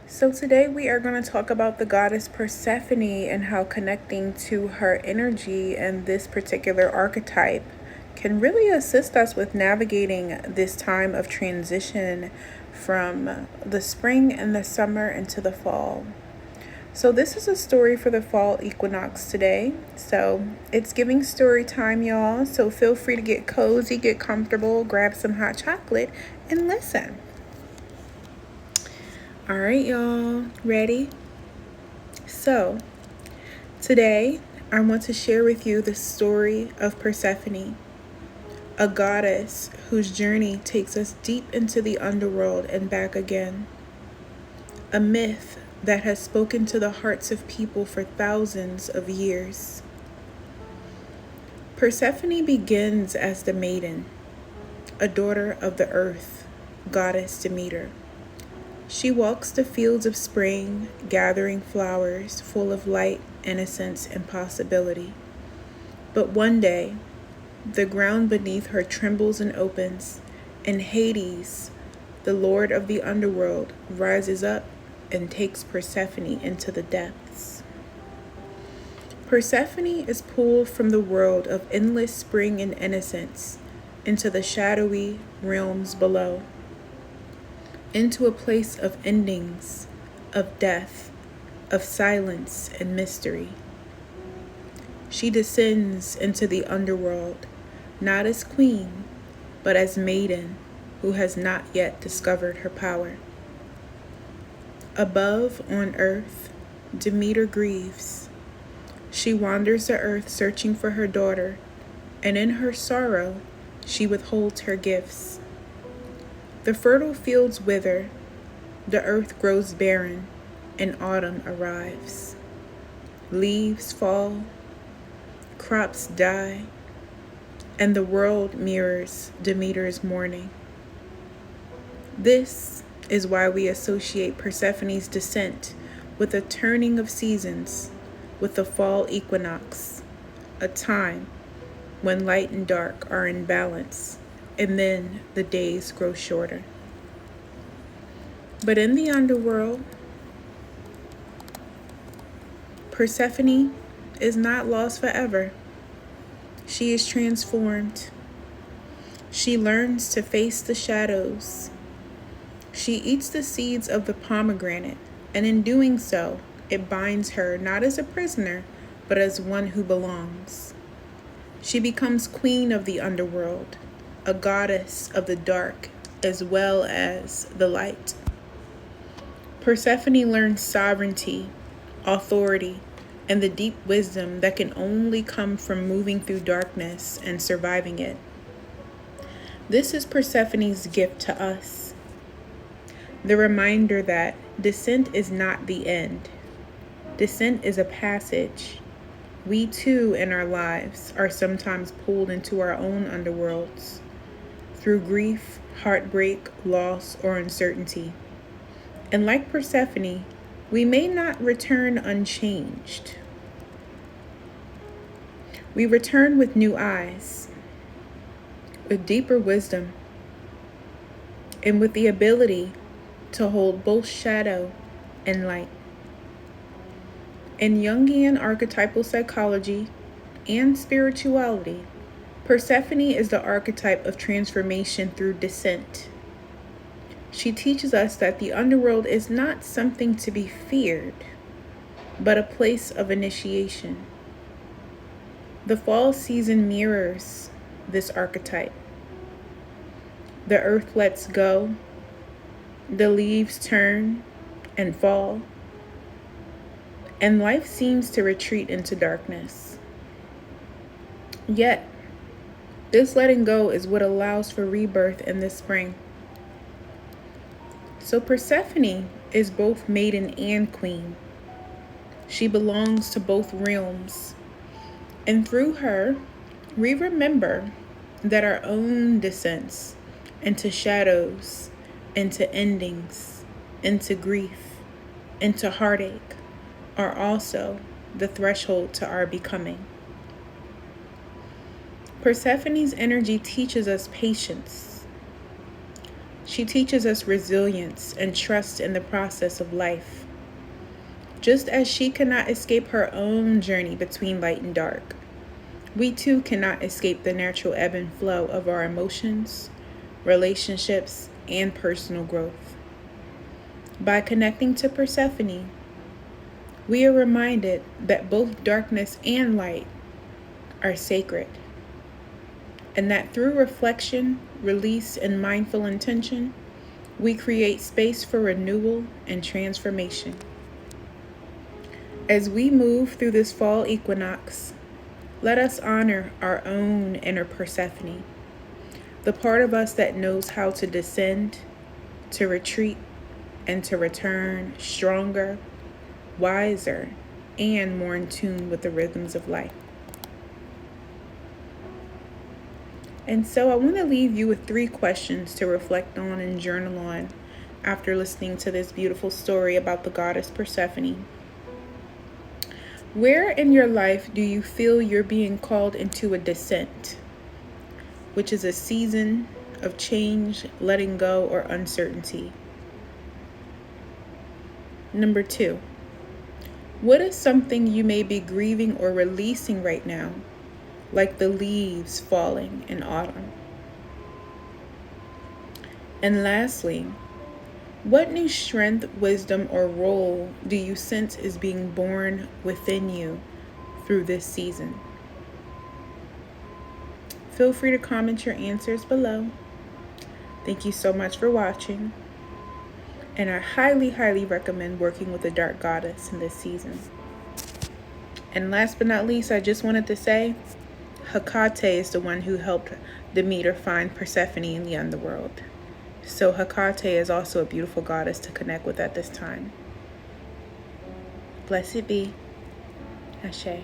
So today we are going to talk about the goddess Persephone and how connecting to her energy and this particular archetype can really assist us with navigating this time of transition from the spring and the summer into the fall. So this is a story for the fall equinox today. So it's giving story time, y'all. So feel free to get cozy, get comfortable, grab some hot chocolate, and listen. All right, y'all, ready? So, today I want to share with you the story of Persephone, a goddess whose journey takes us deep into the underworld and back again. A myth that has spoken to the hearts of people for thousands of years. Persephone begins as the maiden, a daughter of the earth, goddess Demeter. She walks the fields of spring, gathering flowers full of light, innocence, and possibility. But one day, the ground beneath her trembles and opens, and Hades, the lord of the underworld, rises up and takes Persephone into the depths. Persephone is pulled from the world of endless spring and innocence into the shadowy realms below, into a place of endings, of death, of silence and mystery. She descends into the underworld, not as queen, but as maiden who has not yet discovered her power. Above on earth, Demeter grieves. She wanders the earth searching for her daughter, and in her sorrow, she withholds her gifts. The fertile fields wither, the earth grows barren, and autumn arrives. Leaves fall, crops die, and the world mirrors Demeter's mourning. This is why we associate Persephone's descent with a turning of seasons, with the fall equinox, a time when light and dark are in balance, and then the days grow shorter. But in the underworld, Persephone is not lost forever. She is transformed. She learns to face the shadows. She eats the seeds of the pomegranate, and in doing so, it binds her not as a prisoner, but as one who belongs. She becomes queen of the underworld, a goddess of the dark as well as the light. Persephone learns sovereignty, authority, and the deep wisdom that can only come from moving through darkness and surviving it. This is Persephone's gift to us. The reminder that descent is not the end. Descent is a passage. We too, in our lives, are sometimes pulled into our own underworlds through grief, heartbreak, loss, or uncertainty. And like Persephone, we may not return unchanged. We return with new eyes, with deeper wisdom, and with the ability to hold both shadow and light. In Jungian archetypal psychology and spirituality, Persephone is the archetype of transformation through descent. She teaches us that the underworld is not something to be feared, but a place of initiation. The fall season mirrors this archetype. The earth lets go, the leaves turn and fall, and life seems to retreat into darkness. Yet, this letting go is what allows for rebirth in the spring. So Persephone is both maiden and queen. She belongs to both realms. And through her, we remember that our own descents into shadows, into endings, into grief, into heartache, are also the threshold to our becoming. Persephone's energy teaches us patience. She teaches us resilience and trust in the process of life. Just as she cannot escape her own journey between light and dark, we too cannot escape the natural ebb and flow of our emotions, relationships, and personal growth. By connecting to Persephone, we are reminded that both darkness and light are sacred, and that through reflection, release, and mindful intention, we create space for renewal and transformation. As we move through this fall equinox, let us honor our own inner Persephone, the part of us that knows how to descend, to retreat, and to return stronger, wiser, and more in tune with the rhythms of life. And so I want to leave you with 3 questions to reflect on and journal on after listening to this beautiful story about the goddess Persephone. Where in your life do you feel you're being called into a descent, which is a season of change, letting go, or uncertainty? Number 2, what is something you may be grieving or releasing right now, like the leaves falling in autumn? And lastly, what new strength, wisdom, or role do you sense is being born within you through this season? Feel free to comment your answers below. Thank you so much for watching. And I highly, highly recommend working with a dark goddess in this season. And last but not least, I just wanted to say, Hecate is the one who helped Demeter find Persephone in the underworld. So Hecate is also a beautiful goddess to connect with at this time. Blessed be. Ashe.